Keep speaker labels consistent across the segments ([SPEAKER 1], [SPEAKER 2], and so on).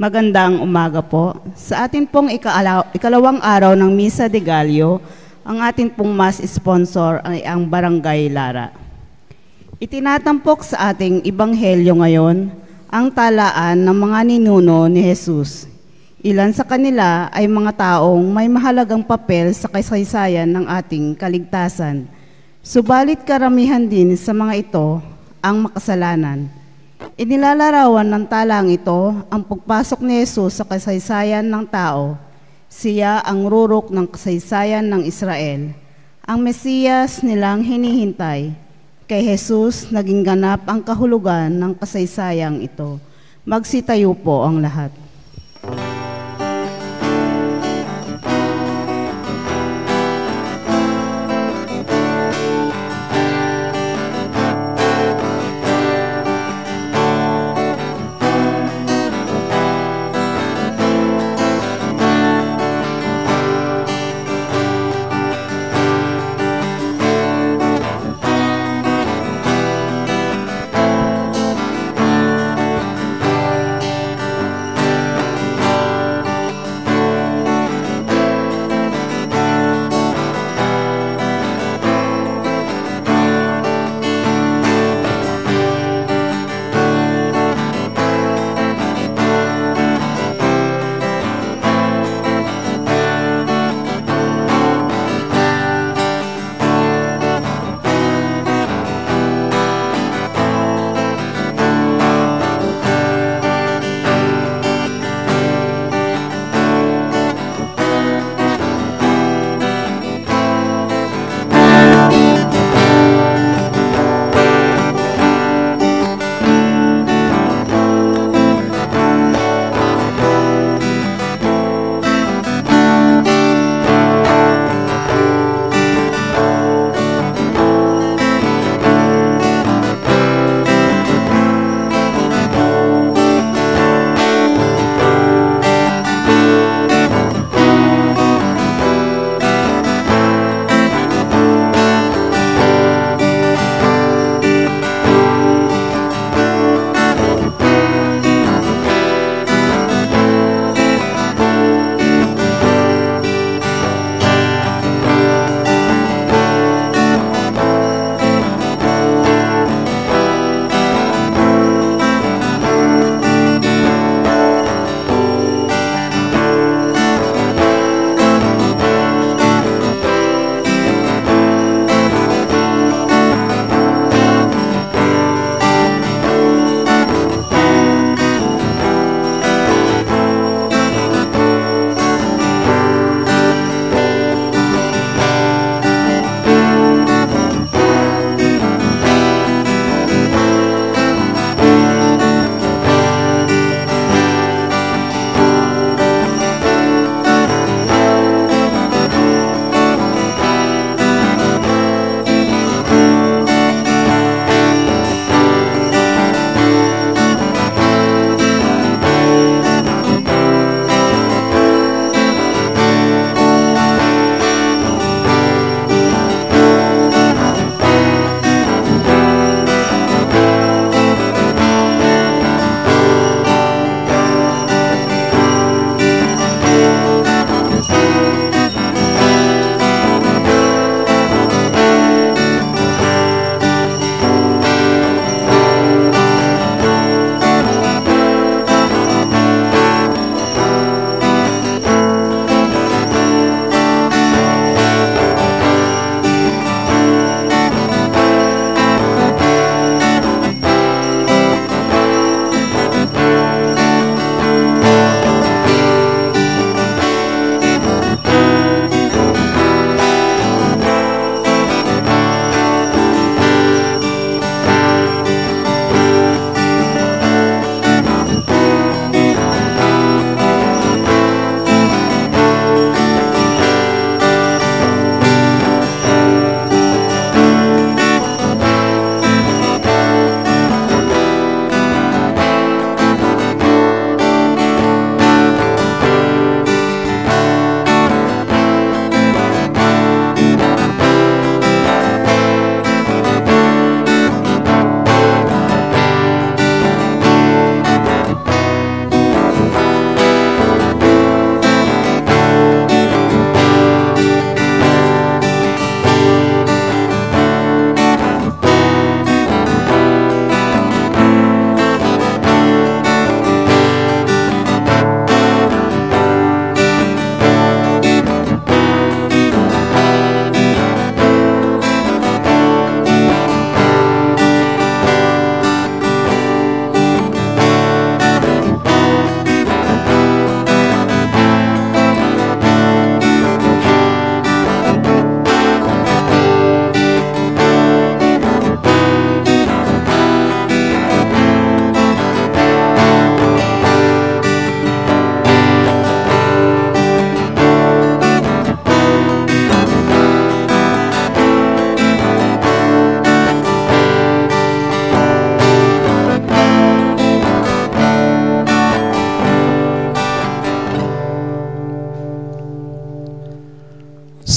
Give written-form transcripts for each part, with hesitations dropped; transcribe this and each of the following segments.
[SPEAKER 1] Magandang umaga po. Sa atin pong ikalawang araw ng Misa de Gallo, ang atin pong mass sponsor ay ang Barangay Lara. Itinatampok sa ating ebanghelyo ngayon ang talaan ng mga ninuno ni Jesus. Ilan sa kanila ay mga taong may mahalagang papel sa kasaysayan ng ating kaligtasan. Subalit karamihan din sa mga ito ang makasalanan. Inilalarawan ng talang ito ang pagpasok ni Jesus sa kasaysayan ng tao. Siya ang rurok ng kasaysayan ng Israel, ang Mesiyas nilang hinihintay. Kay Jesus naging ganap ang kahulugan ng kasaysayang ito. Magsitayo po ang lahat.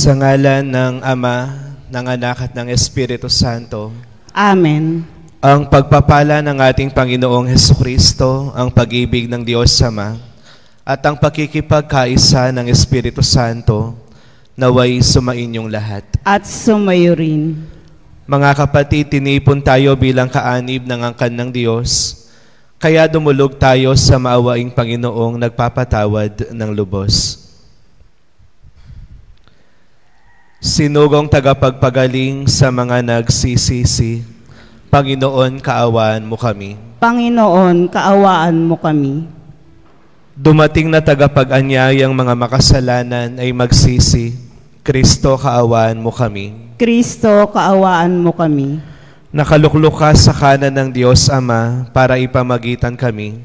[SPEAKER 2] Sa ngalan ng Ama, ng Anak at ng Espiritu Santo.
[SPEAKER 1] Amen.
[SPEAKER 2] Ang pagpapala ng ating Panginoong Hesukristo, ang pag-ibig ng Diyos Ama, at ang pakikipagkaisa ng Espiritu Santo, naway sumainyong lahat.
[SPEAKER 1] At sumayo rin.
[SPEAKER 2] Mga kapatid, tinipon tayo bilang kaanib ng angkan ng Diyos, kaya dumulog tayo sa maawaing Panginoong nagpapatawad ng lubos. Sinugong tagapagpagaling sa mga nagsisisi, Panginoon, kaawaan mo kami.
[SPEAKER 1] Panginoon, kaawaan mo kami.
[SPEAKER 2] Dumating na tagapag-anyayang mga makasalanan ay magsisi, Kristo, kaawaan mo kami.
[SPEAKER 1] Kristo, kaawaan mo kami.
[SPEAKER 2] Nakaluklok ka sa kanan ng Diyos Ama para ipamagitan kami.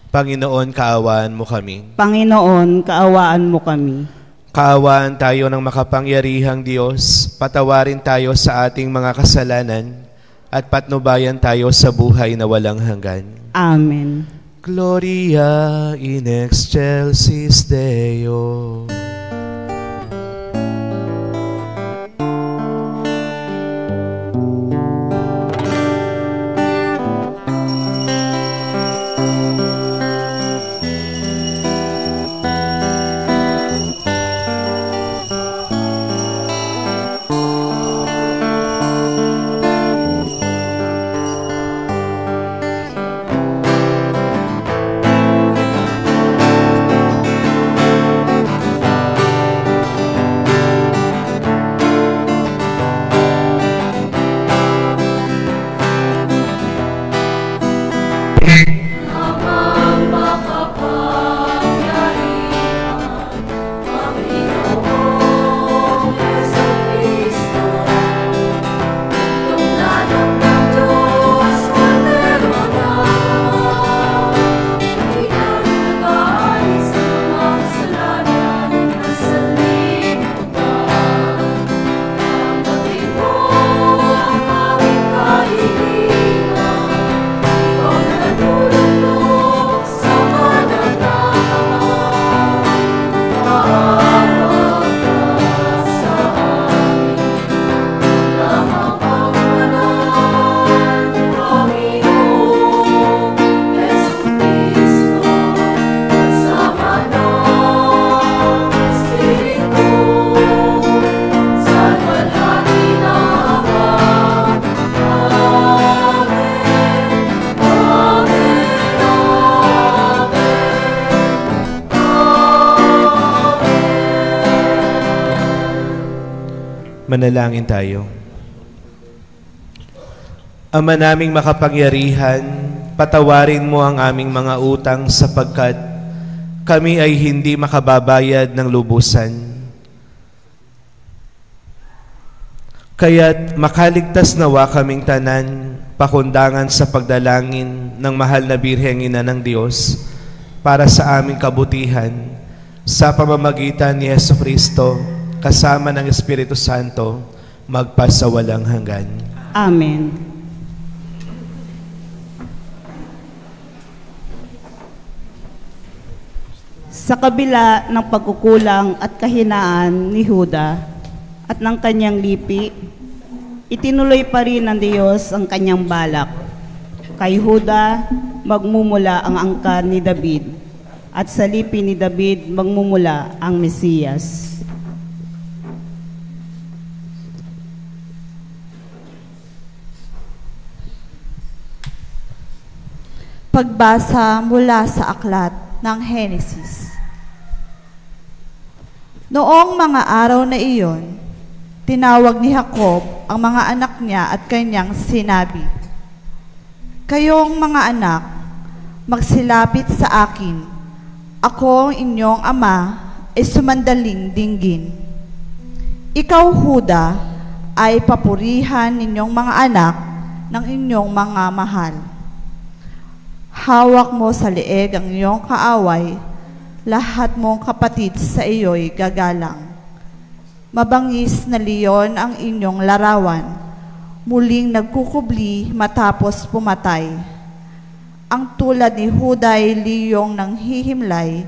[SPEAKER 2] Panginoon, kaawaan mo kami.
[SPEAKER 1] Panginoon, kaawaan mo kami.
[SPEAKER 2] Kaawaan tayo ng makapangyarihang Diyos, patawarin tayo sa ating mga kasalanan, at patnubayan tayo sa buhay na walang hanggan.
[SPEAKER 1] Amen.
[SPEAKER 2] Gloria in excelsis Deo. Manalangin tayo. Ama naming makapangyarihan, patawarin mo ang aming mga utang sapagkat kami ay hindi makababayad ng lubusan. Kaya't makaligtas nawa kaming tanan, pakundangan sa pagdalangin ng mahal na Birheng Ina ng Diyos para sa aming kabutihan sa pamamagitan ni Hesukristo, kasama ng Espiritu Santo, magpasawalang hanggan.
[SPEAKER 1] Amen. Sa kabila ng pagkukulang at kahinaan ni Huda at ng kanyang lipi, itinuloy pa rin ng Diyos ang kanyang balak. Kay Huda, magmumula ang angkan ni David, at sa lipi ni David, magmumula ang Mesiyas.
[SPEAKER 3] Pagbasa mula sa aklat ng Henesis. Noong mga araw na iyon, tinawag ni Jacob ang mga anak niya at kanyang sinabi, "Kayong mga anak, magsilapit sa akin. Ako, ang inyong ama, ay sumandaling dinggin. Ikaw, Huda, ay papurihan ninyong mga anak ng inyong mga mahal. Hawak mo sa leeg ang iyong kaaway, lahat mong kapatid sa iyo'y gagalang. Mabangis na leon ang inyong larawan, muling nagkukubli matapos pumatay. Ang tulad ni Huday liyong nang hihimlay,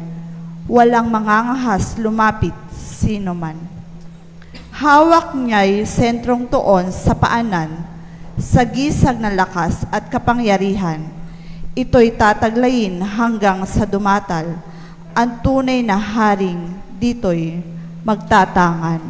[SPEAKER 3] walang mangangahas lumapit sino man. Hawak niya'y sentrong tuon sa paanan, sa gisag ng lakas at kapangyarihan. Ito'y tataglayin hanggang sa dumatal. Ang tunay na haring dito'y magtatangan.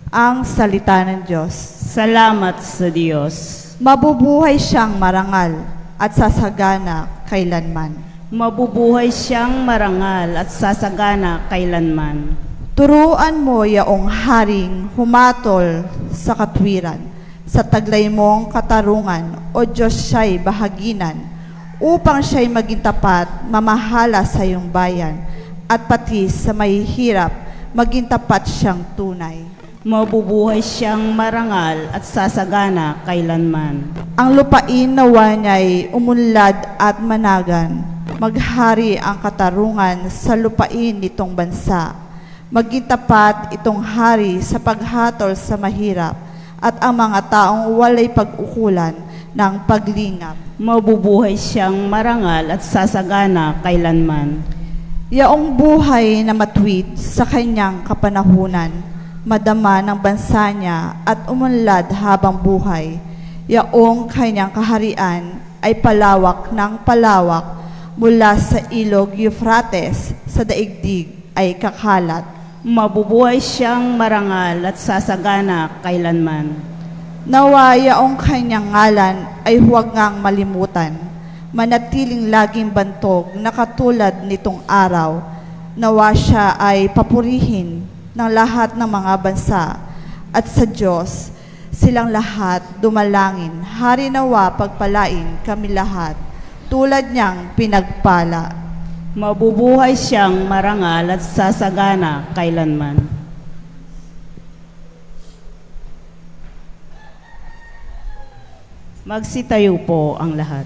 [SPEAKER 3] Ang salita ng Diyos.
[SPEAKER 1] Salamat sa Diyos.
[SPEAKER 3] Mabubuhay siyang marangal at sasagana kailanman.
[SPEAKER 1] Mabubuhay siyang marangal at sasagana kailanman.
[SPEAKER 3] Turuan mo yaong haring humatol sa katwiran, sa taglay mong katarungan, o Diyos siya'y bahaginan, upang siya'y maging tapat, mamahala sa iyong bayan, at pati sa mahihirap, maging tapat siyang tunay.
[SPEAKER 1] Mabubuhay siyang marangal at sasagana kailanman.
[SPEAKER 3] Ang lupain nawa niya'y umunlad at managan, maghari ang katarungan sa lupain nitong bansa. Maging tapat itong hari sa paghatol sa mahirap at ang mga taong walay pag-ukulan ng paglingap.
[SPEAKER 1] Mabubuhay siyang marangal at sasagana kailanman.
[SPEAKER 3] Yaong buhay na matwid sa kanyang kapanahunan, madama ng bansa niya at umunlad habang buhay. Yaong kanyang kaharian ay palawak ng palawak mula sa ilog Euphrates sa daigdig ay kakalat.
[SPEAKER 1] Mabubuhay siyang marangal at sasagana kailanman.
[SPEAKER 3] Nawa yaong kanyang ngalan ay huwag ngang malimutan, manatiling laging bantog na katulad nitong araw. Nawa siya ay papurihin ng lahat ng mga bansa, at sa Diyos silang lahat dumalangin. Hari nawa pagpalain kami lahat, tulad niyang pinagpala.
[SPEAKER 1] Mabubuhay siyang marangal at sasagana kailanman. Magsitayo po ang lahat.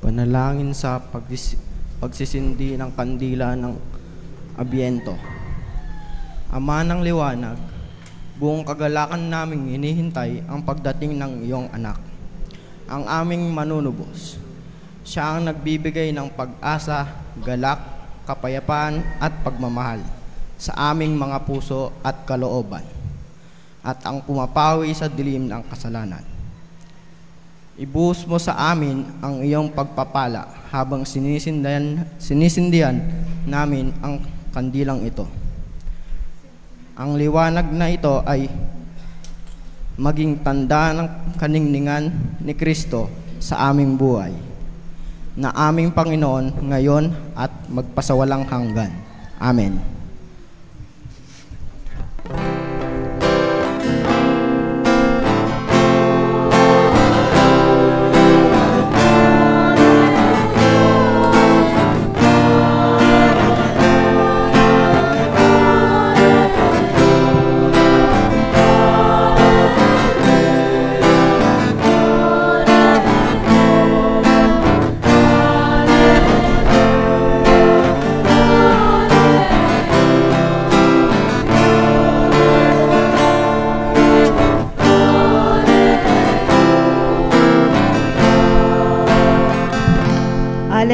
[SPEAKER 4] Panalangin sa pagsisindi ng kandila ng Abiento. Ama ng liwanag, buong kagalakan naming hinihintay ang pagdating ng iyong anak, ang aming manunubos. Siya ang nagbibigay ng pag-asa, galak, kapayapaan at pagmamahal sa aming mga puso at kalooban, at ang pumapawi sa dilim ng kasalanan. Ibuhos mo sa amin ang iyong pagpapala habang sinisindihan namin ang kandilang ito. Ang liwanag na ito ay maging tanda ng kaningningan ni Kristo sa aming buhay, na aming Panginoon ngayon at magpasawalang hanggan. Amen.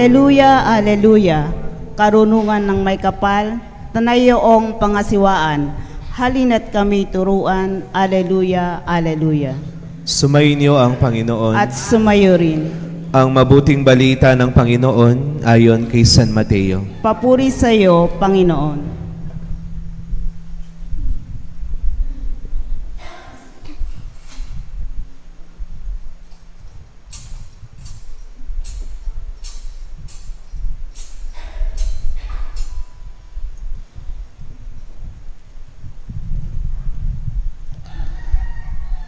[SPEAKER 1] Aleluya, aleluya. Karunungan ng may kapal, tanayong pangasiwaan, halina't kami turuan. Aleluya, aleluya.
[SPEAKER 2] Sumainyo ang Panginoon.
[SPEAKER 1] At sumayo rin.
[SPEAKER 2] Ang mabuting balita ng Panginoon ayon kay San Mateo.
[SPEAKER 1] Papuri sa iyo, Panginoon.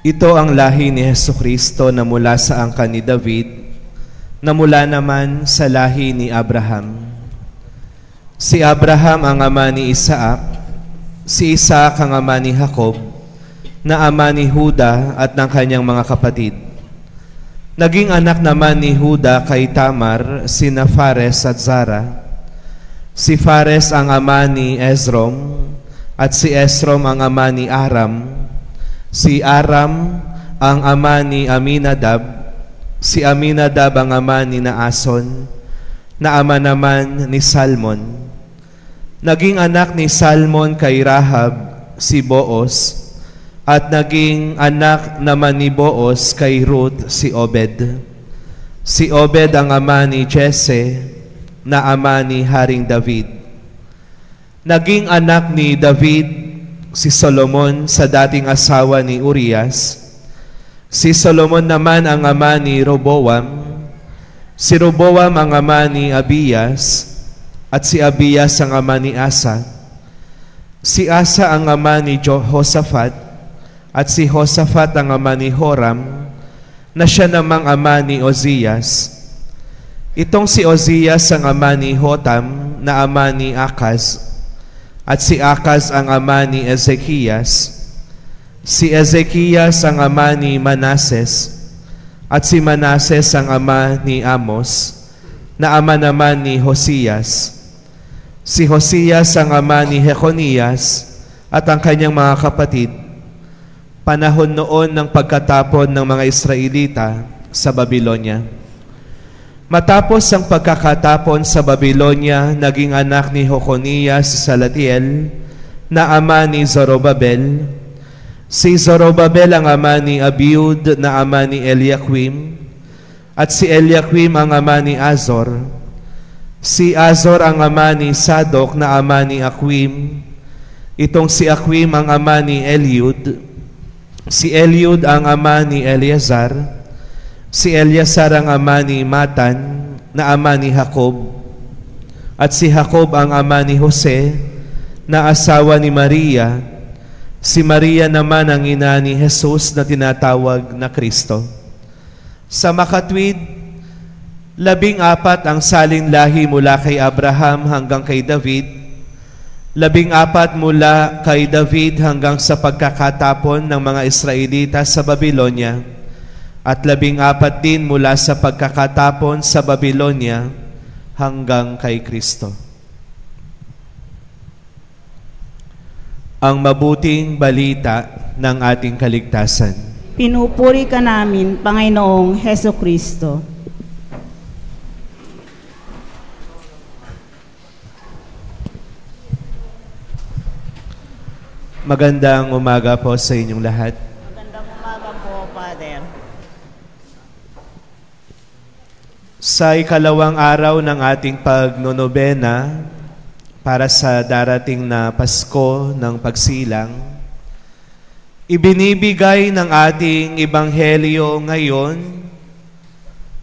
[SPEAKER 2] Ito ang lahi ni Jesucristo na mula sa angkan ni David, na mula naman sa lahi ni Abraham. Si Abraham ang ama ni Isaac, si Isaac ang ama ni Jacob, na ama ni Juda at ng kanyang mga kapatid. Naging anak naman ni Juda kay Tamar, sina Fares at Zara. Si Fares ang ama ni Esrom, at si Esrom ang ama ni Aram. Si Aram ang ama ni Aminadab, si Aminadab ang ama ni Naason, na ama naman ni Salmon. Naging anak ni Salmon kay Rahab si Boaz, at naging anak naman ni Boaz kay Ruth si Obed. Si Obed ang ama ni Jesse, na ama ni Haring David. Naging anak ni David si Solomon sa dating asawa ni Urias. Si Solomon naman ang ama ni Roboam. Si Roboam ang ama ni Abias, at si Abias ang ama ni Asa. Si Asa ang ama ni Jehoshaphat, at si Jehoshaphat ang ama ni Joram, na siya namang ama ni Ozias. Itong si Ozias ang ama ni Jotam, na ama ni Akaz, at si Akaz ang ama ni Ezekias. Si Ezekias ang ama ni Manases, at si Manases ang ama ni Amos, na ama naman ni Hosias. Si Hosias ang ama ni Jeconias at ang kanyang mga kapatid, panahon noon ng pagkatapon ng mga Israelita sa Babylonia. Matapos ang pagkakatapon sa Babylonia, naging anak ni Jeconias si Salatiel, na ama ni Zorobabel. Si Zorobabel ang ama ni Abiud, na ama ni Eliakim, at si Eliakim ang ama ni Azor. Si Azor ang ama ni Sadok, na ama ni Akwim. Itong si Akwim ang ama ni Eliud. Si Eliud ang ama ni Eleazar. Si Eleazar ang ama ni Matan, na ama ni Jacob. At si Jacob ang ama ni Jose, na asawa ni Maria. Si Maria naman ang ina ni Jesus na tinatawag na Kristo. Sa makatwid, 14 ang salin lahi mula kay Abraham hanggang kay David, 14 mula kay David hanggang sa pagkakatapon ng mga Israelita sa Babylonia, at 14 din mula sa pagkakatapon sa Babylonia hanggang kay Kristo. Ang mabuting balita ng ating kaligtasan.
[SPEAKER 1] Pinupuri ka namin, Panginoong Hesukristo.
[SPEAKER 2] Magandang umaga po sa inyong lahat.
[SPEAKER 1] Magandang umaga po, Father.
[SPEAKER 2] Sa ikalawang araw ng ating pagnonobena para sa darating na Pasko ng Pagsilang, ibinibigay ng ating Ebanghelyo ngayon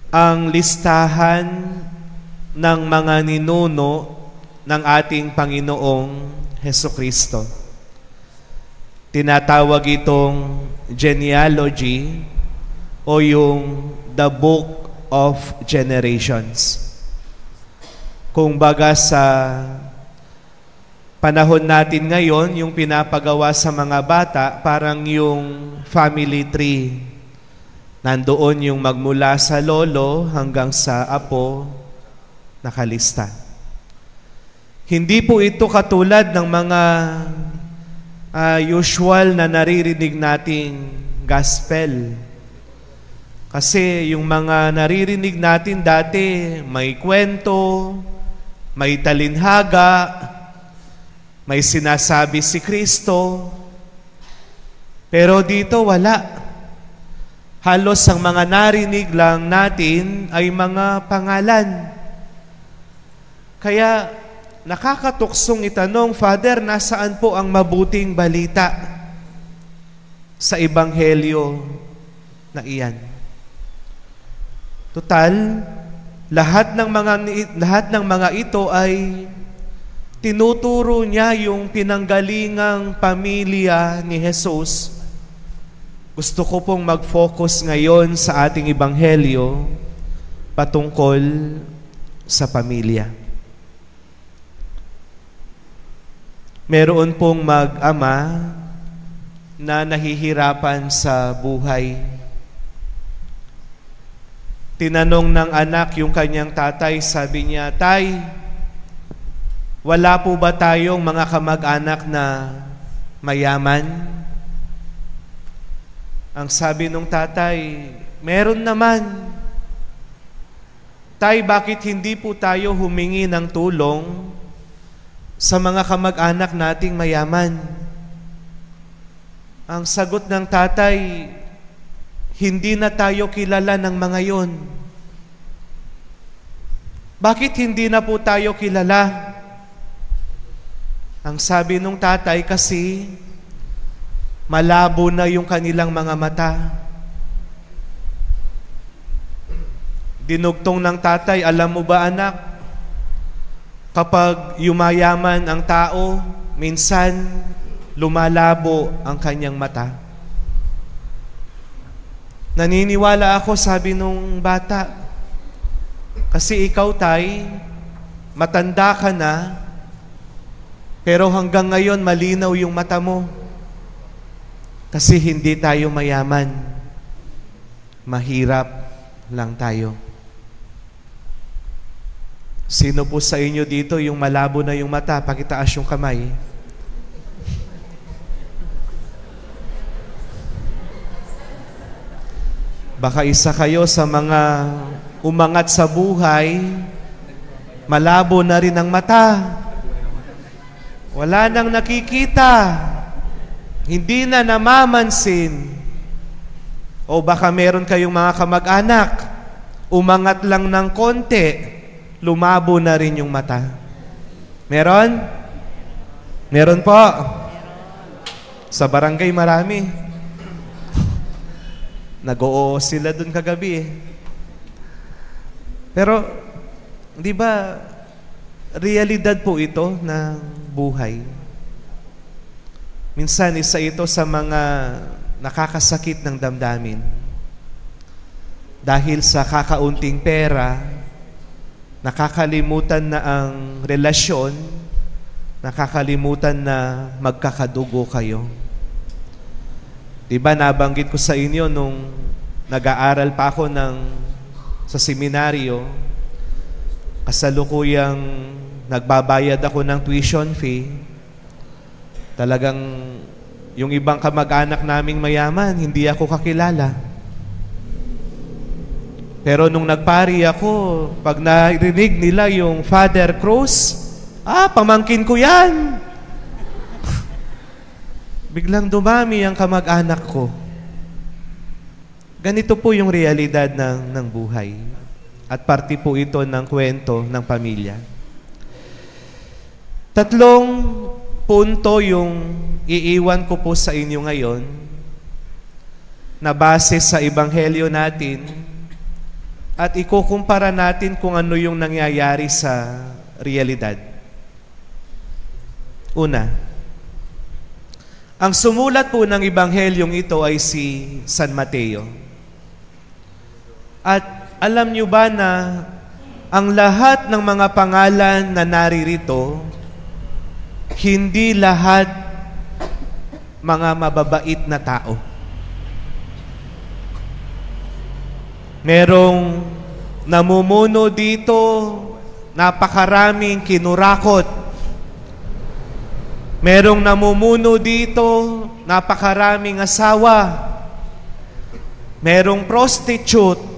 [SPEAKER 2] ang listahan ng mga ninuno ng ating Panginoong Hesukristo. Tinatawag itong genealogy o yung the book of generations. Kung baga sa panahon natin ngayon, yung pinapagawa sa mga bata, parang yung family tree. Nandoon yung magmula sa lolo hanggang sa apo, nakalista. Hindi po ito katulad ng mga usual na naririnig nating gospel. Kasi yung mga naririnig natin dati, may kwento, may talinhaga, May sinasabi si Kristo, pero dito wala. Halos ang mga narinig lang natin ay mga pangalan. Kaya nakakatuksong itanong, Father, nasaan po ang mabuting balita sa ebanghelyo na iyan? Total, lahat ng mga ito ay tinuturo niya yung pinanggalingang pamilya ni Jesus. Gusto ko pong mag-focus ngayon sa ating ebanghelyo patungkol sa pamilya. Meron pong mag-ama na nahihirapan sa buhay. Tinanong ng anak yung kanyang tatay, sabi niya, "Tay, wala po ba tayong mga kamag-anak na mayaman?" Ang sabi nung tatay, "Meron naman. Tay, bakit hindi po tayo humingi ng tulong sa mga kamag-anak nating mayaman?" Ang sagot ng tatay, "Hindi na tayo kilala ng mga yon." Bakit hindi na po tayo kilala? Ang sabi nung tatay, kasi malabo na yung kanilang mga mata. Dinugtong ng tatay, "Alam mo ba, anak, kapag yumayaman ang tao, minsan lumalabo ang kanyang mata." Naniniwala ako, sabi nung bata, kasi ikaw, tay, matanda ka na, pero hanggang ngayon malinaw yung mata mo. Kasi hindi tayo mayaman. Mahirap lang tayo. Sino po sa inyo dito yung malabo na yung mata? Pakitaas yung kamay. Baka isa kayo sa mga umangat sa buhay, malabo na rin ang mata. Wala nang nakikita. Hindi na namamansin. O baka meron kayong mga kamag-anak, umangat lang ng konti, lumabo na rin yung mata. Meron? Meron po. Sa barangay marami. Nag-oo sila dun kagabi eh. Pero, di ba, realidad po ito ng buhay. Minsan, isa ito sa mga nakakasakit ng damdamin. Dahil sa kakaunting pera, nakakalimutan na ang relasyon, nakakalimutan na magkakadugo kayo. Diba, nabanggit ko sa inyo nung nag-aaral pa ako sa seminaryo, kasalukuyang nagbabayad ako ng tuition fee. Talagang yung ibang kamag-anak naming mayaman, hindi ako kakilala. Pero nung nagpari ako, pag narinig nila yung Father Cruz, pamangkin ko yan. Biglang dumami ang kamag-anak ko. Ganito po yung realidad ng buhay. At parte po ito ng kwento ng pamilya. 3 punto yung iiwan ko po sa inyo ngayon na base sa ebanghelyo natin at ikukumpara natin kung ano yung nangyayari sa realidad. Una, ang sumulat po ng ebanghelyong ito ay si San Mateo. At alam nyo ba na ang lahat ng mga pangalan na naririto, hindi lahat mga mababait na tao. Merong namumuno dito, napakaraming kinurakot. Merong namumuno dito, napakaraming asawa. Merong prostitute.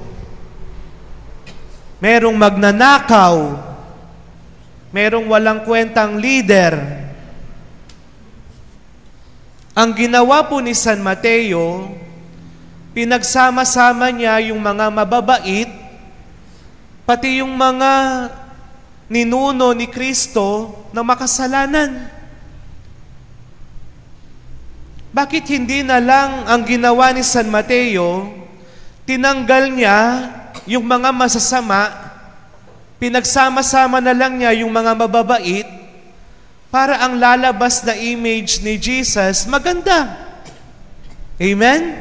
[SPEAKER 2] Merong magnanakaw. Merong walang kwentang leader. Ang ginawa po ni San Mateo, pinagsama-sama niya yung mga mababait, pati yung mga ninuno ni Kristo na makasalanan. Bakit hindi na lang ang ginawa ni San Mateo, tinanggal niya yung mga masasama, pinagsama-sama na lang niya yung mga mababait, para ang lalabas na image ni Jesus maganda. Amen?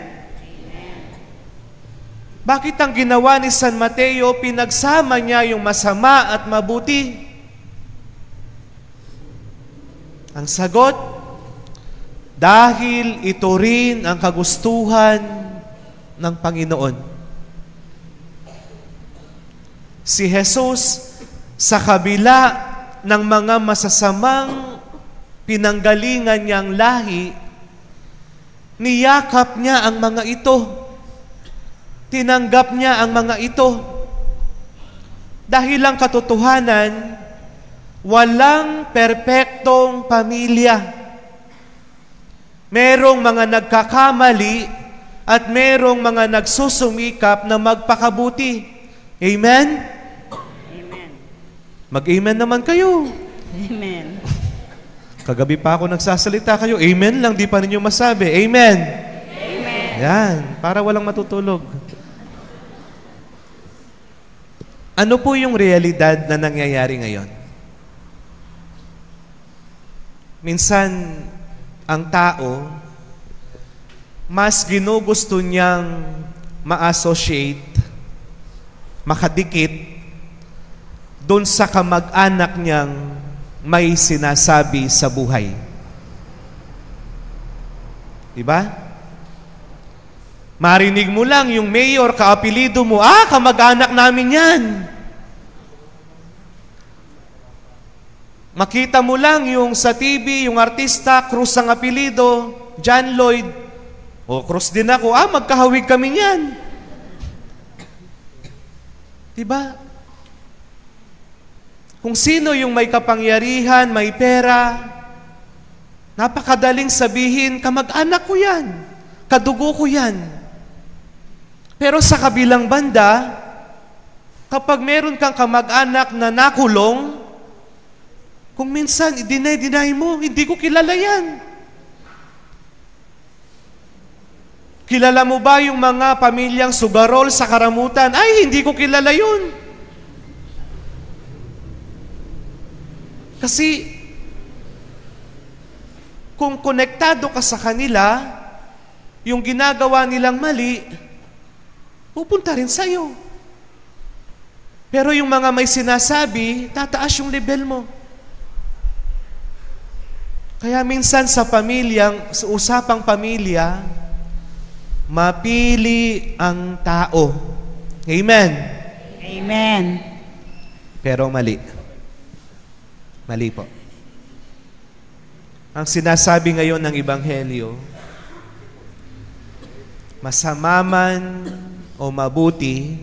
[SPEAKER 2] Bakit ang ginawa ni San Mateo, pinagsama niya yung masama at mabuti? Ang sagot, dahil ito rin ang kagustuhan ng Panginoon. Si Jesus, sa kabila ng mga masasamang pinanggalingan niyang lahi, niyakap niya ang mga ito. Tinanggap niya ang mga ito. Dahil ang katotohanan, walang perpektong pamilya. Merong mga nagkakamali at merong mga nagsusumikap na magpakabuti. Amen? Mag-amen naman kayo.
[SPEAKER 1] Amen.
[SPEAKER 2] Kagabi pa ako nagsasalita kayo. Amen lang, di pa ninyo masabi. Amen.
[SPEAKER 1] Amen.
[SPEAKER 2] Yan, para walang matutulog. Ano po yung realidad na nangyayari ngayon? Minsan, ang tao, mas ginugusto niyang ma-associate, makadikit, doon sa kamag-anak niyang may sinasabi sa buhay. Diba? Marinig mo lang yung mayor, kaapelido mo, kamag-anak namin yan. Makita mo lang yung sa TV, yung artista, Cruz ang apelido, John Lloyd, Cruz din ako, magkahawig kami yan. Diba? Kung sino yung may kapangyarihan, may pera, napakadaling sabihin, kamag-anak ko yan, kadugo ko yan. Pero sa kabilang banda, kapag meron kang kamag-anak na nakulong, kung minsan, i-deny mo, hindi ko kilala yan. Kilala mo ba yung mga pamilyang sugarol sa Karamutan? Ay, hindi ko kilala yun. Kasi, kung konektado ka sa kanila, yung ginagawa nilang mali, pupunta rin sa'yo. Pero yung mga may sinasabi, tataas yung level mo. Kaya minsan sa usapang pamilya, mapili ang tao. Amen?
[SPEAKER 1] Amen.
[SPEAKER 2] Pero mali. Mali po. Ang sinasabi ngayon ng Ebanghelyo, masama man o mabuti,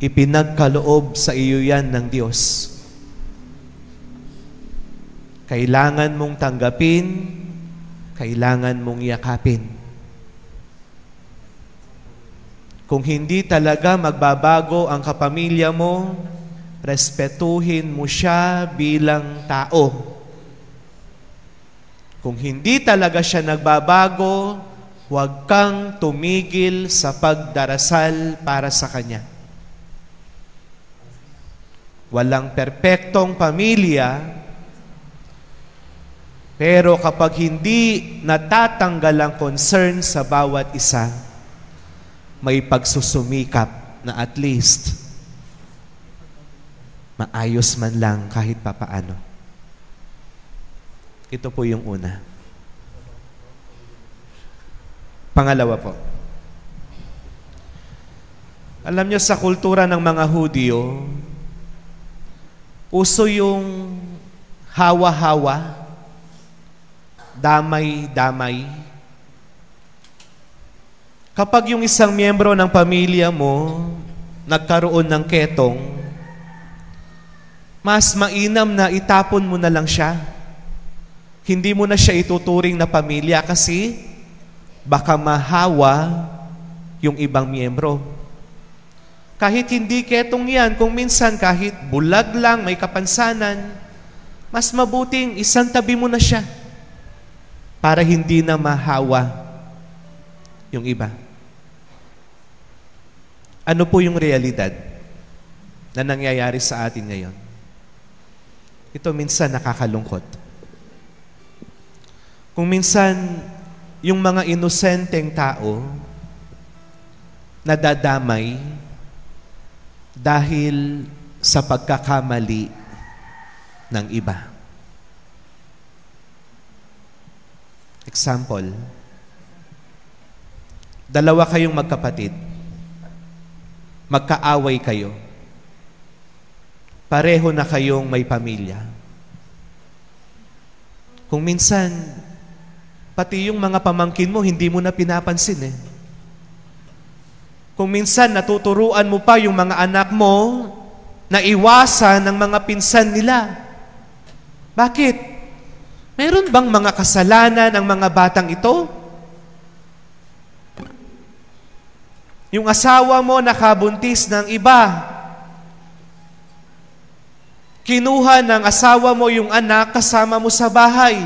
[SPEAKER 2] ipinagkaloob sa iyo yan ng Diyos. Kailangan mong tanggapin, kailangan mong yakapin. Kung hindi talaga magbabago ang kapamilya mo, respetuhin mo siya bilang tao. Kung hindi talaga siya nagbabago, huwag kang tumigil sa pagdarasal para sa kanya. Walang perpektong pamilya, pero kapag hindi natatanggal ang concern sa bawat isa, may pagsusumikap na at least maayos man lang kahit papaano. Ito po yung una. Pangalawa po. Alam niyo, sa kultura ng mga Hudyo, uso yung hawa-hawa, damay-damay. Kapag yung isang miyembro ng pamilya mo nagkaroon ng ketong, mas mainam na itapon mo na lang siya. Hindi mo na siya ituturing na pamilya kasi baka mahawa yung ibang miyembro. Kahit hindi ketong yan, kung minsan kahit bulag lang, may kapansanan, mas mabuting isang tabi mo na siya para hindi na mahawa yung iba. Ano po yung realidad na nangyayari sa atin ngayon? Ito minsan nakakalungkot. Kung minsan yung mga inosenteng tao nadadamay dahil sa pagkakamali ng iba. Example, dalawa kayong magkapatid, magkaaway kayo, pareho na kayong may pamilya. Kung minsan, pati yung mga pamangkin mo, hindi mo na pinapansin eh. Kung minsan natuturuan mo pa yung mga anak mo na iwasan ng mga pinsan nila. Bakit? Meron bang mga kasalanan ng mga batang ito? Yung asawa mo nakabuntis ng iba. Kinuha ng asawa mo yung anak kasama mo sa bahay.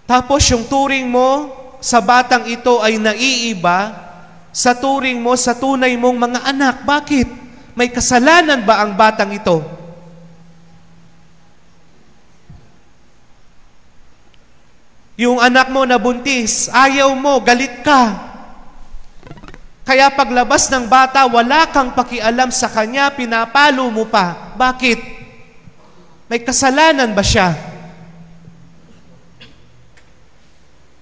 [SPEAKER 2] Tapos yung turing mo sa batang ito ay naiiba sa turing mo sa tunay mong mga anak. Bakit? May kasalanan ba ang batang ito? Yung anak mo na buntis, ayaw mo, galit ka. Kaya paglabas ng bata, wala kang pakialam sa kanya, pinapalo mo pa. Bakit? May kasalanan ba siya?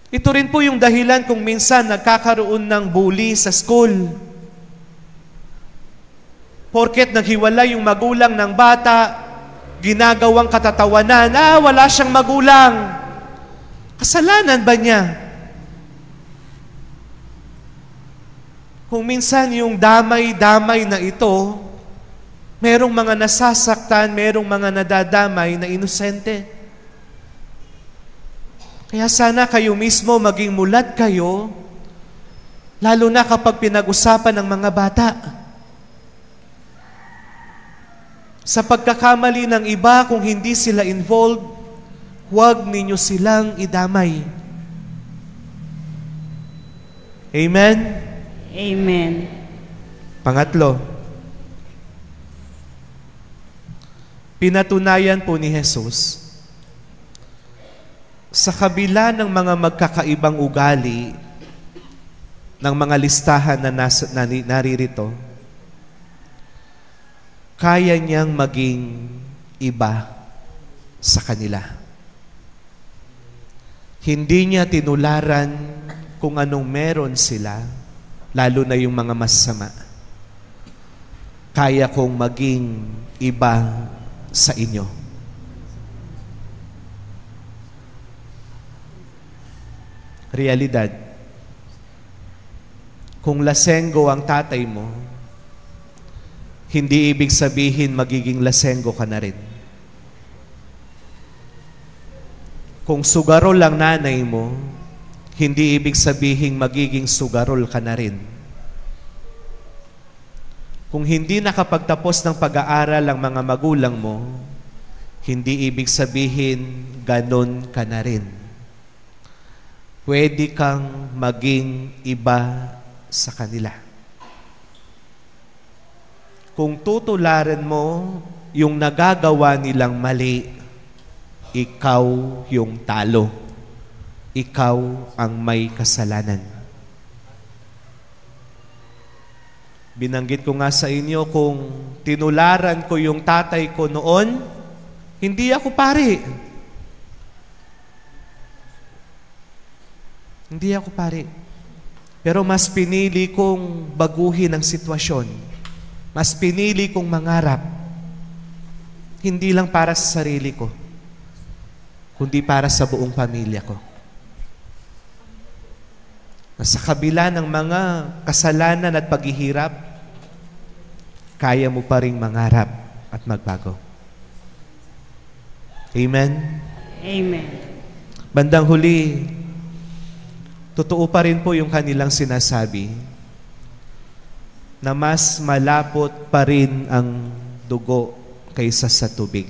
[SPEAKER 2] Ito rin po yung dahilan kung minsan nagkakaroon ng bully sa school. Porket naghiwalay yung magulang ng bata, ginagawang katatawanan, wala siyang magulang. Kasalanan ba niya? Kung minsan yung damay-damay na ito, merong mga nasasaktan, merong mga nadadamay na inosente. Kaya sana kayo mismo maging mulat kayo, lalo na kapag pinag-usapan ng mga bata. Sa pagkakamali ng iba, kung hindi sila involved, huwag ninyo silang idamay. Amen?
[SPEAKER 1] Amen.
[SPEAKER 2] Pangatlo, pinatunayan po ni Jesus, sa kabila ng mga magkakaibang ugali ng mga listahan na naririto, kaya niyang maging iba sa kanila. Hindi niya tinularan kung anong meron sila, lalo na yung mga masama. Kaya kong maging iba sa inyo. Realidad. Kung lasenggo ang tatay mo, hindi ibig sabihin magiging lasenggo ka na rin. Kung sugarol ang nanay mo, hindi ibig sabihin magiging sugarol ka na rin. Kung hindi nakapagtapos ng pag-aaral ang mga magulang mo, hindi ibig sabihin ganon ka na rin. Pwede kang maging iba sa kanila. Kung tutularan mo yung nagagawa nilang mali, ikaw yung talo. Ikaw ang may kasalanan. Binanggit ko nga sa inyo, kung tinularan ko yung tatay ko noon, hindi ako pari. Hindi ako pari. Pero mas pinili kong baguhin ang sitwasyon. Mas pinili kong mangarap. Hindi lang para sa sarili ko, kundi para sa buong pamilya ko. Sa kabila ng mga kasalanan at paghihirap, kaya mo pa ring mangarap at magbago. Amen?
[SPEAKER 1] Amen.
[SPEAKER 2] Bandang huli, totoo pa rin po yung kanilang sinasabi na mas malapot pa rin ang dugo kaysa sa tubig.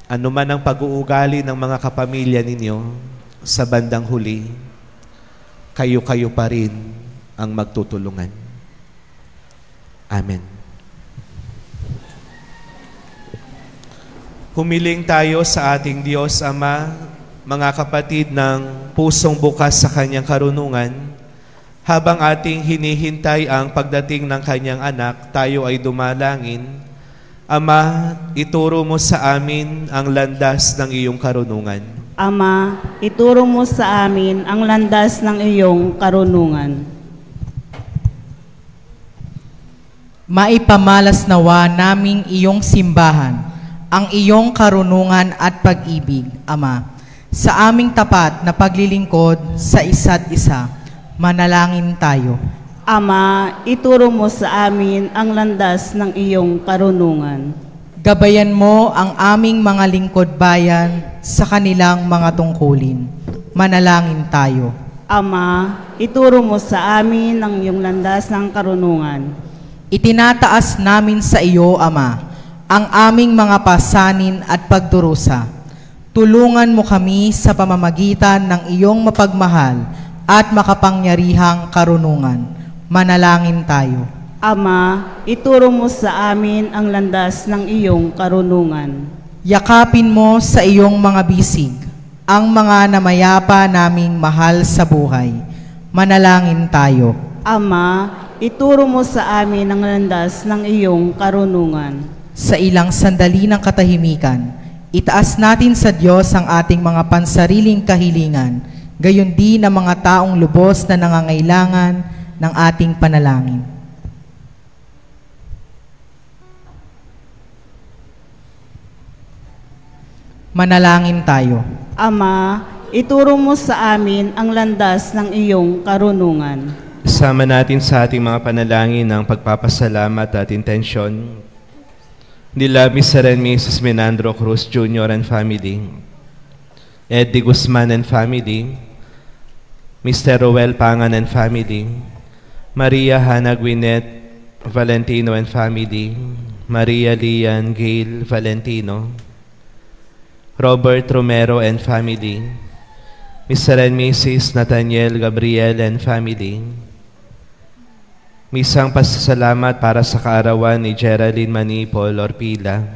[SPEAKER 2] Ano man ang pag-uugali ng mga kapamilya ninyo, sa bandang huli, kayo-kayo pa rin ang magtutulungan. Amen. Humiling tayo sa ating Diyos Ama, mga kapatid ng pusong bukas sa Kanyang karunungan, habang ating hinihintay ang pagdating ng Kanyang anak, tayo ay dumalangin. Ama, ituro mo sa amin ang landas ng iyong karunungan.
[SPEAKER 1] Ama, ituro mo sa amin ang landas ng iyong karunungan.
[SPEAKER 5] Maipamalas nawa naming iyong simbahan, ang iyong karunungan at pag-ibig, Ama, sa aming tapat na paglilingkod sa isa't isa. Manalangin tayo.
[SPEAKER 1] Ama, ituro mo sa amin ang landas ng iyong karunungan.
[SPEAKER 5] Gabayan mo ang aming mga lingkod bayan sa kanilang mga tungkulin. Manalangin tayo.
[SPEAKER 1] Ama, ituro mo sa amin ang iyong landas ng karunungan.
[SPEAKER 5] Itinataas namin sa iyo, Ama, ang aming mga pasanin at pagdurusa. Tulungan mo kami sa pamamagitan ng iyong mapagmahal at makapangyarihang karunungan. Manalangin tayo.
[SPEAKER 1] Ama, ituro mo sa amin ang landas ng iyong karunungan.
[SPEAKER 5] Yakapin mo sa iyong mga bisig ang mga namayapa naming mahal sa buhay. Manalangin tayo.
[SPEAKER 1] Ama, ituro mo sa amin ang landas ng iyong karunungan.
[SPEAKER 5] Sa ilang sandali ng katahimikan, itaas natin sa Diyos ang ating mga pansariling kahilingan, gayon din ang mga taong lubos na nangangailangan ng ating panalangin. Manalangin tayo.
[SPEAKER 1] Ama, ituro mo sa amin ang landas ng iyong karunungan.
[SPEAKER 2] Isama natin sa ating mga panalangin ng pagpapasalamat at intensyon nila Mr. and Mrs. Menandro Cruz Jr. and family, Eddie Guzman and family, Mr. Roel Pangan and family, Maria Hannah Gwyneth Valentino and family, Maria Lian Gail Valentino, Robert Romero and family, Mr. and Mrs. Nathaniel Gabriel and family. Misang pasasalamat para sa kaarawan ni Geraldine Manipol Orpila,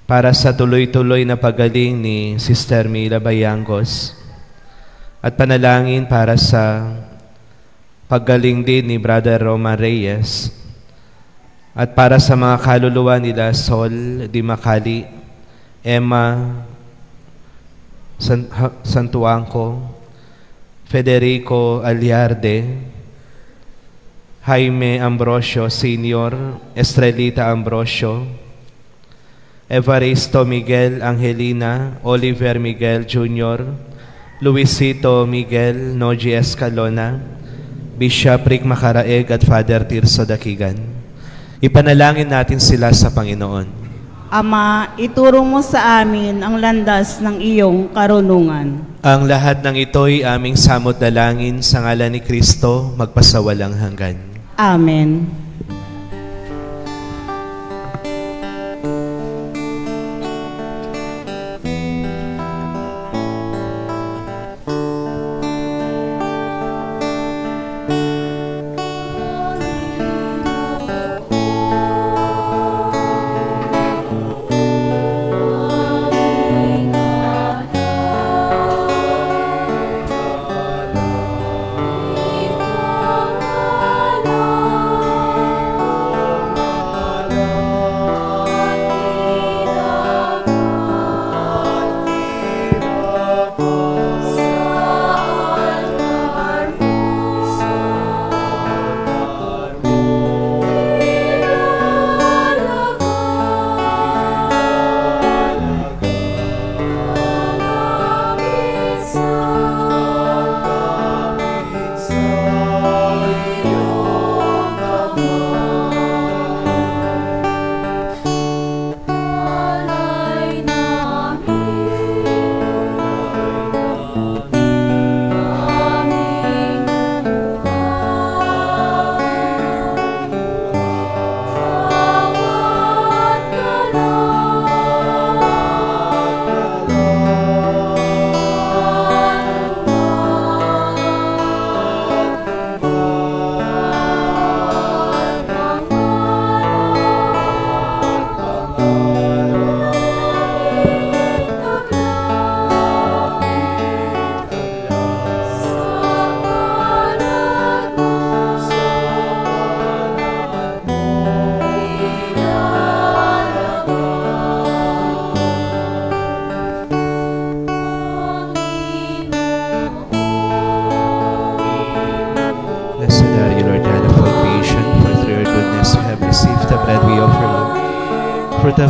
[SPEAKER 2] para sa tuloy-tuloy na pagaling ni Sister Mila Bayangos, at panalangin para sa paggaling din ni Brother Roman Reyes, at para sa mga kaluluwa nila Sol Di Macali, Emma Santuangco, Federico Aliarde, Jaime Ambrosio Sr., Estrelita Ambrosio, Evaristo Miguel Angelina, Oliver Miguel Jr., Luisito Miguel Noji Escalona, Bishop Rick Macaraeg at Father Tirso Dakigan. Ipanalangin natin sila sa Panginoon.
[SPEAKER 1] Ama, ituro mo sa amin ang landas ng iyong karunungan.
[SPEAKER 2] Ang lahat ng ito'y aming samot dalangin sa ngalan ni Kristo, magpasawalang hanggan.
[SPEAKER 1] Amen.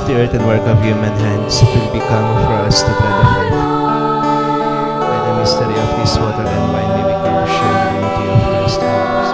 [SPEAKER 2] of the earth and work of human hands, it will become for us the bread of life. By the mystery of this water and wine, may we come to share the unity of Christ and Jesus.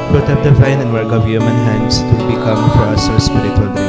[SPEAKER 2] Fruit of the vine and work of human hands, it will become for us our spiritual drink.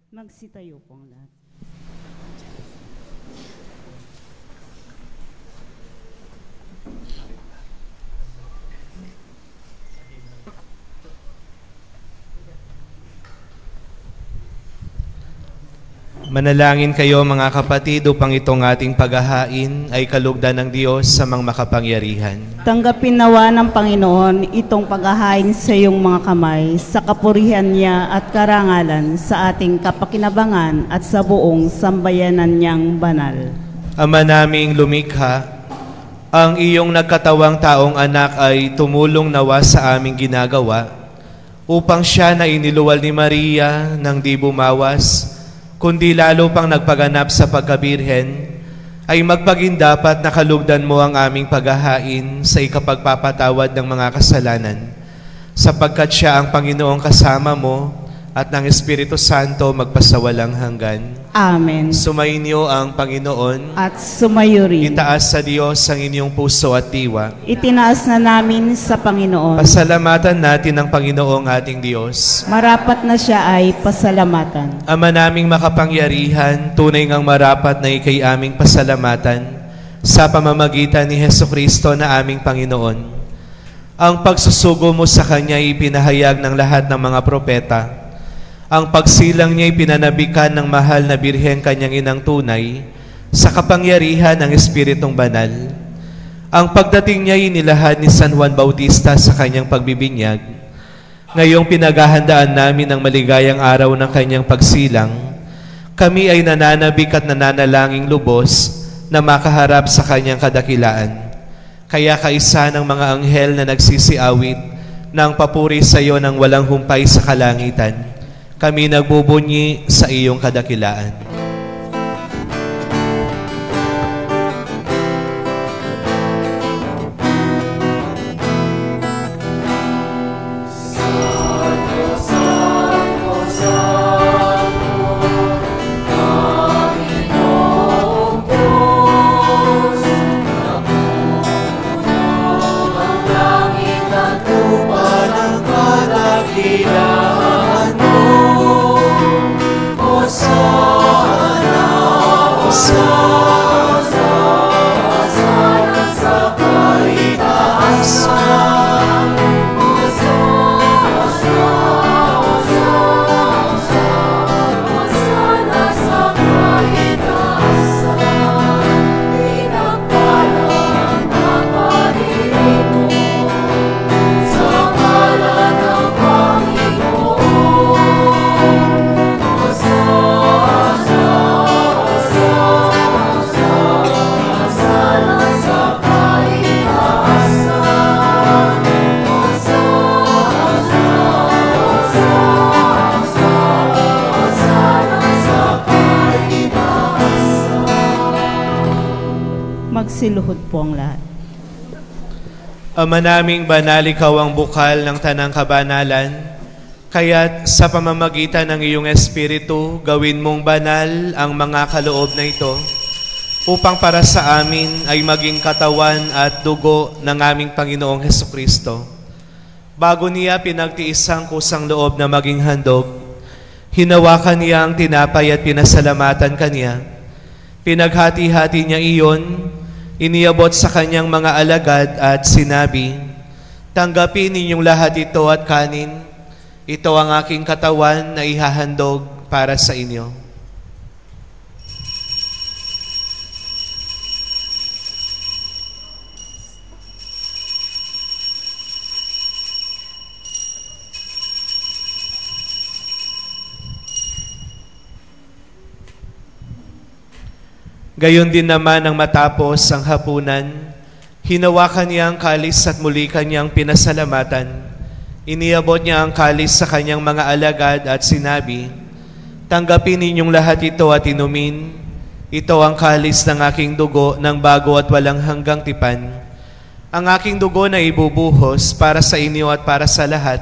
[SPEAKER 1] Magsitayo po ang lahat.
[SPEAKER 2] Manalangin kayo mga kapatid upang itong ating paghahain ay kalugdan ng Diyos sa mga makapangyarihan.
[SPEAKER 1] Tanggapin nawa ng Panginoon itong paghahain sa iyong mga kamay sa kapurihan niya at karangalan sa ating kapakinabangan at sa buong sambayanan niyang banal.
[SPEAKER 2] Ama naming lumikha, ang iyong nagkatawang taong anak ay tumulong nawa sa aming ginagawa upang siya na iniluwal ni Maria nang di bumawas, kundi lalo pang nagpaganap sa pagkabirhen, ay magpagindapat na kalugdan mo ang aming paghahain sa ikapagpapatawad ng mga kasalanan, sapagkat siya ang Panginoong kasama mo at ng Espiritu Santo magpasawalang hanggan.
[SPEAKER 1] Amen.
[SPEAKER 2] Sumainyo ang Panginoon
[SPEAKER 1] At sumayo rin.
[SPEAKER 2] Itaas sa Diyos ang inyong puso at diwa.
[SPEAKER 1] Itinaas na namin sa Panginoon.
[SPEAKER 2] Pasalamatan natin ang Panginoong ating Diyos.
[SPEAKER 1] Marapat na siya ay pasalamatan.
[SPEAKER 2] Ama naming makapangyarihan, tunay ngang marapat na ikay aming pasalamatan sa pamamagitan ni Hesukristo na aming Panginoon. Ang pagsusugo mo sa Kanya ay ipinahayag ng lahat ng mga propeta. Ang pagsilang niya ay pinanabikan ng mahal na Birheng kanyang inang tunay sa kapangyarihan ng Espiritong Banal. Ang pagdating niya ay inilahad ni San Juan Bautista sa kanyang pagbibinyag. Ngayong pinaghahandaan namin ang maligayang araw ng kanyang pagsilang, kami ay nananabik at nananalangin lubos na makaharap sa kanyang kadakilaan. Kaya kaisa ng mga anghel na nagsisiawit ng papuri sa iyo ng walang humpay sa kalangitan, kami nagbubunyi sa iyong kadakilaan.
[SPEAKER 1] siluhod po ang lahat.
[SPEAKER 2] Ama naming banal, ikaw ang bukal ng tanang kabanalan, kaya't sa pamamagitan ng iyong Espiritu, gawin mong banal ang mga kaloob na ito, upang para sa amin ay maging katawan at dugo ng aming Panginoong Hesukristo. Bago niya pinagtiis ang kusang loob na maging handog, hinawakan niya ang tinapay at pinasalamatan kaniya. Pinaghati-hati niya iyon, iniabot sa kanyang mga alagad at sinabi, "Tanggapin ninyong lahat ito at kanin. Ito ang aking katawan na ihahandog para sa inyo." Gayon din naman ang matapos ang hapunan, hinawakan niya ang kalis at muli kanyang pinasalamatan. Iniabot niya ang kalis sa kanyang mga alagad at sinabi, "Tanggapin ninyong lahat ito at inumin. Ito ang kalis ng aking dugo ng bago at walang hanggang tipan. Ang aking dugo na ibubuhos para sa inyo at para sa lahat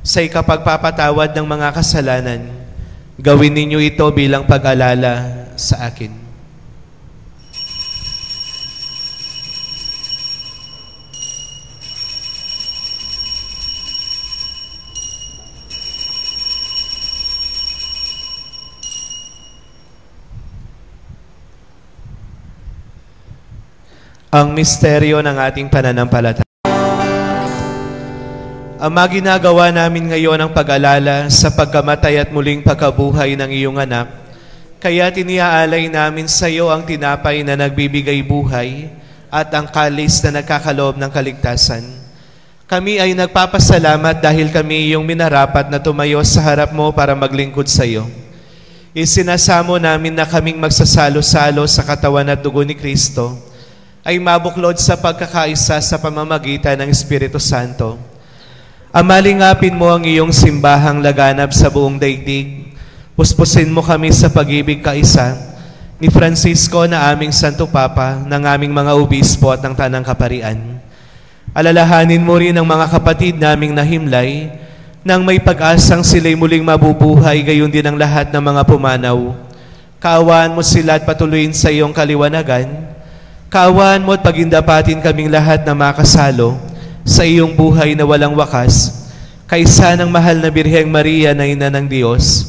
[SPEAKER 2] sa ikapagpapatawad ng mga kasalanan. Gawin ninyo ito bilang pag-alala sa akin." Ang misteryo ng ating pananampalataya. Ama, ginagawa namin ngayon ang pag-alala sa pagkamatay at muling pagkabuhay ng iyong anak, kaya tiniaalay namin sa iyo ang tinapay na nagbibigay buhay at ang kalis na nagkakaloob ng kaligtasan. Kami ay nagpapasalamat dahil kami iyong minarapat na tumayo sa harap mo para maglingkod sa iyo. Isinasamo namin na kaming magsasalo-salo sa katawan at dugo ni Kristo ay mabuklod sa pagkakaisa sa pamamagitan ng Espiritu Santo. Amalingapin mo ang iyong simbahang laganap sa buong daigdig. Puspusin mo kami sa pag-ibig kaisa ni Francisco na aming Santo Papa, ng aming mga obispo at ng Tanang Kaparian. Alalahanin mo rin ang mga kapatid naming nahimlay nang may pag-asang sila'y muling mabubuhay, gayon din ang lahat ng mga pumanaw. Kaawaan mo sila at patuloyin sa iyong kaliwanagan. Kaawaan mo at pagindapatin kaming lahat na makasalo sa iyong buhay na walang wakas, kaisa ng mahal na Birheng Maria na Ina ng Diyos,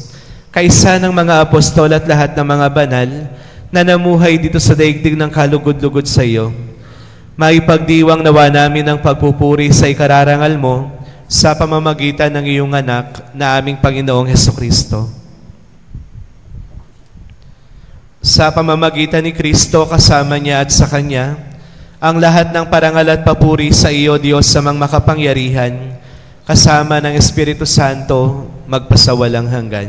[SPEAKER 2] kaisa ng mga apostol at lahat ng mga banal na namuhay dito sa daigdig ng kalugod-lugod sa iyo. Maipagdiwang nawa namin ang pagpupuri sa ikararangal mo sa pamamagitan ng iyong anak na aming Panginoong Hesukristo. Sa pamamagitan ni Kristo, kasama niya at sa Kanya, ang lahat ng parangal at papuri sa iyo, Diyos samang makapangyarihan, kasama ng Espiritu Santo, magpasawalang hanggan.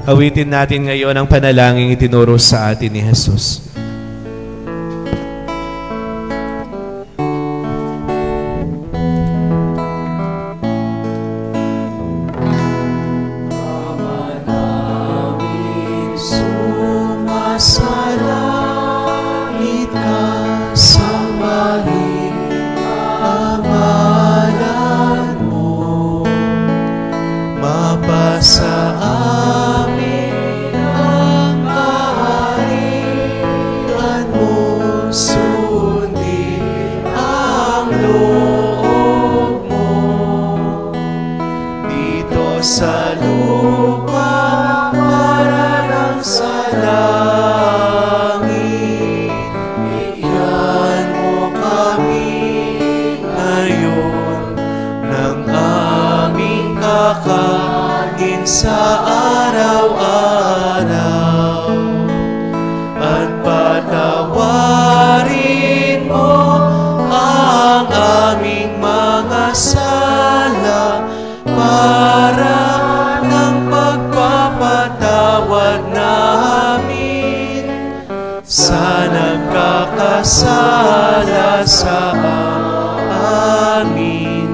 [SPEAKER 2] Awitin natin ngayon ang panalangin itinuro sa atin ni Jesus.
[SPEAKER 6] Sumasalangit ka, sambahin ang ngalan mo, mapasa amin ang kaharian mo, sundin ang loob mo dito sa lupa para lang sa langit. Bigyan mo kami ngayon ng aming kakanin sa araw-araw, at patawarin mo ang aming mga sala para ng pagpapalagay na nagkakasala sa amin,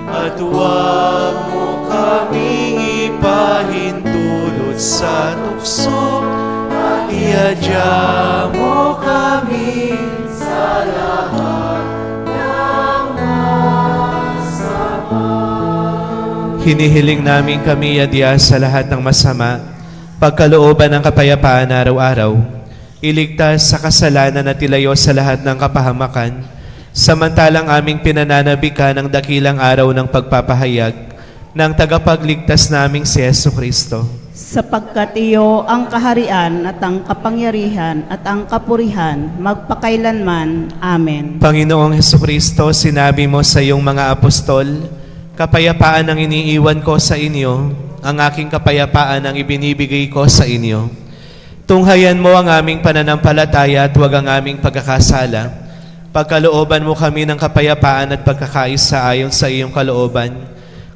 [SPEAKER 6] at huwag mo kaming ipahintulot sa tukso, at iadya mo kami sa lahat ng masama.
[SPEAKER 2] Hinihiling namin kami adya sa lahat ng masama, pagkalooban ng kapayapaan araw-araw, iligtas sa kasalanan at ilayo sa lahat ng kapahamakan, samantalang aming pinananabikan ang dakilang araw ng pagpapahayag ng tagapagligtas naming si Jesucristo.
[SPEAKER 1] Sapagkat iyo ang kaharian at ang kapangyarihan at ang kapurihan magpakailanman. Amen.
[SPEAKER 2] Panginoong Jesucristo, sinabi mo sa iyong mga apostol, kapayapaan ang iniiwan ko sa inyo, ang aking kapayapaan ang ibinibigay ko sa inyo. Tunghayan mo ang aming pananampalataya at huwag ang aming pagkakasala. Pagkalooban mo kami ng kapayapaan at pagkakaisa ayon sa iyong kalooban,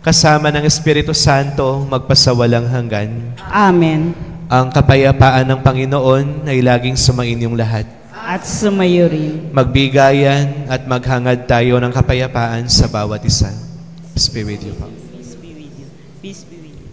[SPEAKER 2] kasama ng Espiritu Santo, magpasawalang hanggan.
[SPEAKER 1] Amen.
[SPEAKER 2] Ang kapayapaan ng Panginoon ay laging sumainyong lahat.
[SPEAKER 1] At sumayo rin.
[SPEAKER 2] Magbigayan at maghangad tayo ng kapayapaan sa bawat isa. Peace be with you.
[SPEAKER 1] Peace be with you. Peace be with you.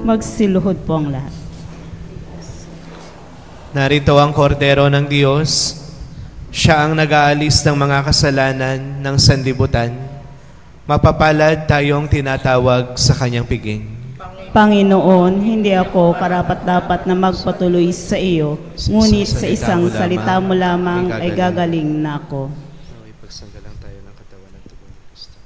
[SPEAKER 1] Magsiluhod po ang lahat.
[SPEAKER 2] Narito ang kordero ng Diyos. Siya ang nag-aalis ng mga kasalanan ng sanlibutan. Mapapalad tayong tinatawag sa kanyang piging.
[SPEAKER 1] Panginoon, hindi ako karapat-dapat na magpatuloy sa iyo, ngunit sa isang salita mo lamang ay gagaling na ako.
[SPEAKER 2] Ipagsanggalang tayo ng katawan ng tugon ng Kristo.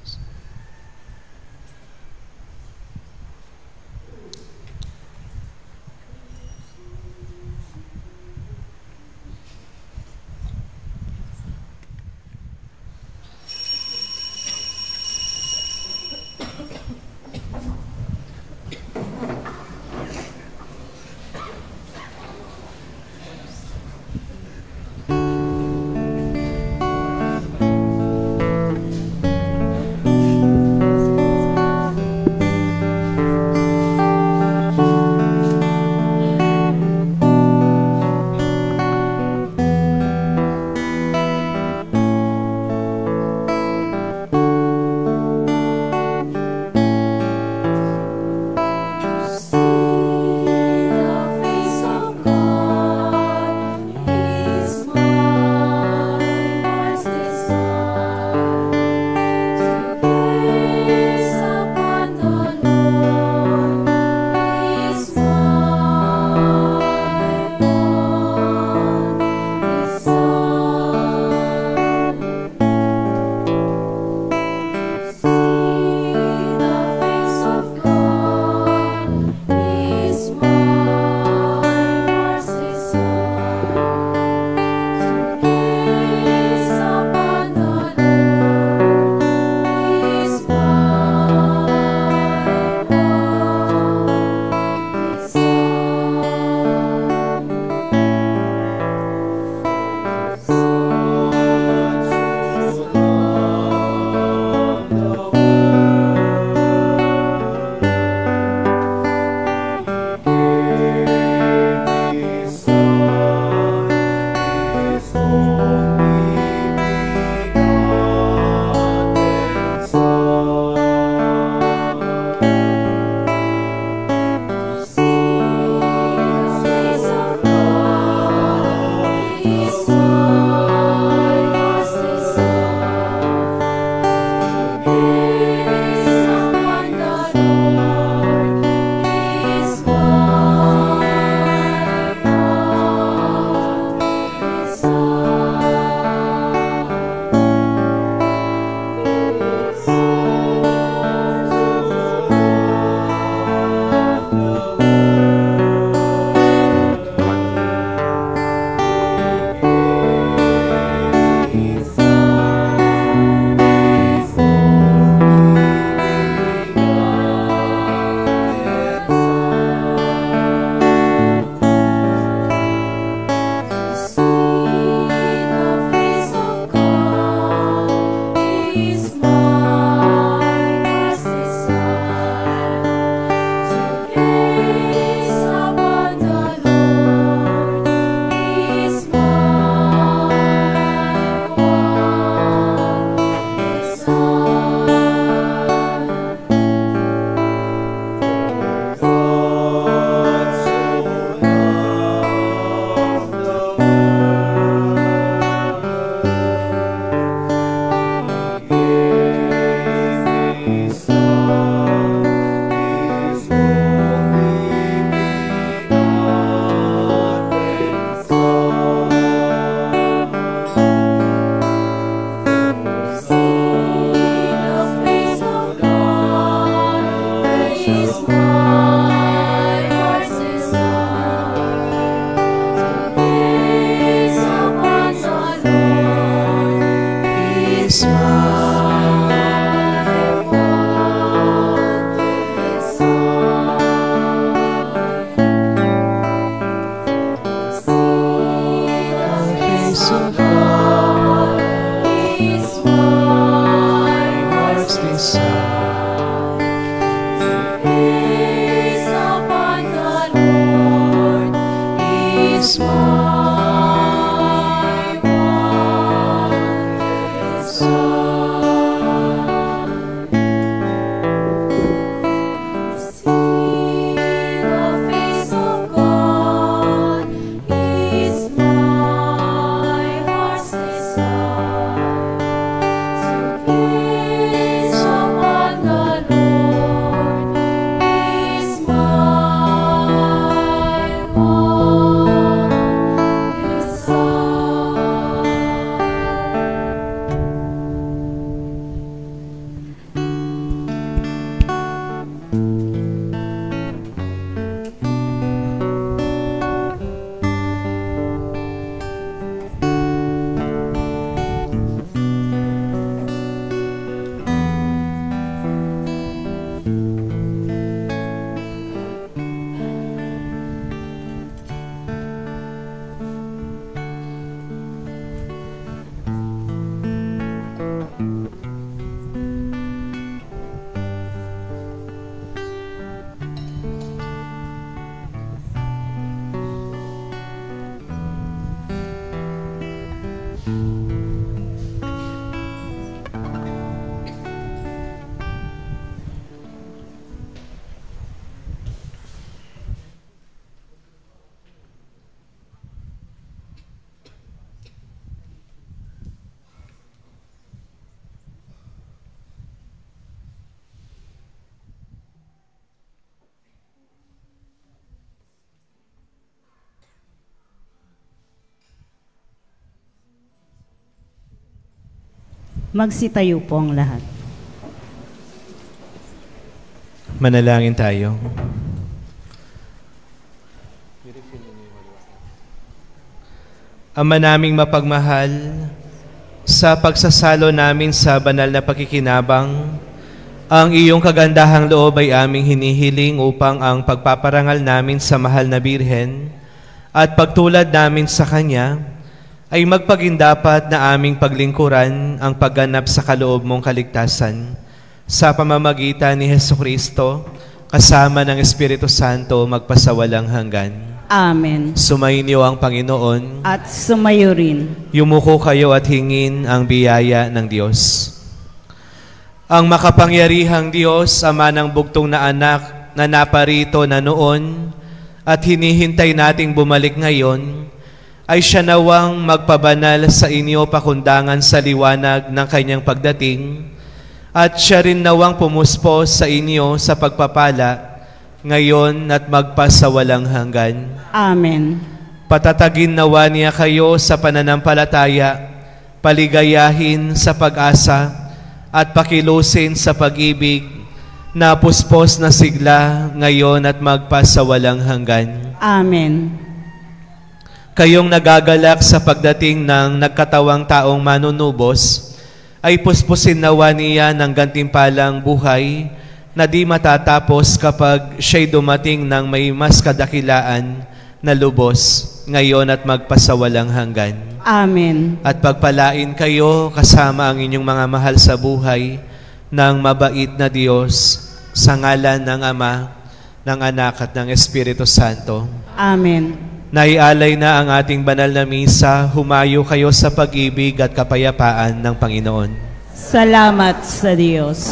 [SPEAKER 1] Magsitayo po ang lahat.
[SPEAKER 2] Manalangin tayo. Ama naming mapagmahal, sa pagsasalo namin sa banal na pakikinabang, ang iyong kagandahang loob ay aming hinihiling upang ang pagpaparangal namin sa mahal na Birhen at pagtulad namin sa Kanya ay magpagindapat na aming paglingkuran ang pagganap sa kaloob mong kaligtasan sa pamamagitan ni Hesukristo kasama ng Espiritu Santo magpasawalang hanggan.
[SPEAKER 1] Amen.
[SPEAKER 2] Sumainyo ang Panginoon.
[SPEAKER 1] At sumayo rin.
[SPEAKER 2] Yumuko kayo at hingin ang biyaya ng Diyos. Ang makapangyarihang Diyos, Ama ng bugtong na anak na naparito na noon at hinihintay nating bumalik ngayon, ay siya nawang magpabanal sa inyo pakundangan sa liwanag ng kanyang pagdating, at siya rin nawang pumuspos sa inyo sa pagpapala ngayon at magpasawalang hanggan.
[SPEAKER 1] Amen.
[SPEAKER 2] Patatagin nawa niya kayo sa pananampalataya, paligayahin sa pag-asa, at pakilusin sa pag-ibig na puspos na sigla ngayon at magpasawalang hanggan.
[SPEAKER 1] Amen.
[SPEAKER 2] Kayong nagagalak sa pagdating ng nagkatawang taong manunubos, ay puspusin nawa niya ng gantimpalang buhay na di matatapos kapag siya'y dumating ng may mas kadakilaan na lubos ngayon at magpasawalang hanggan.
[SPEAKER 1] Amen.
[SPEAKER 2] At pagpalain kayo kasama ang inyong mga mahal sa buhay ng mabait na Diyos sa ngalan ng Ama, ng Anak at ng Espiritu Santo.
[SPEAKER 1] Amen.
[SPEAKER 2] Naialay na ang ating banal na misa, humayo kayo sa pag-ibig at kapayapaan ng Panginoon.
[SPEAKER 1] Salamat sa Diyos.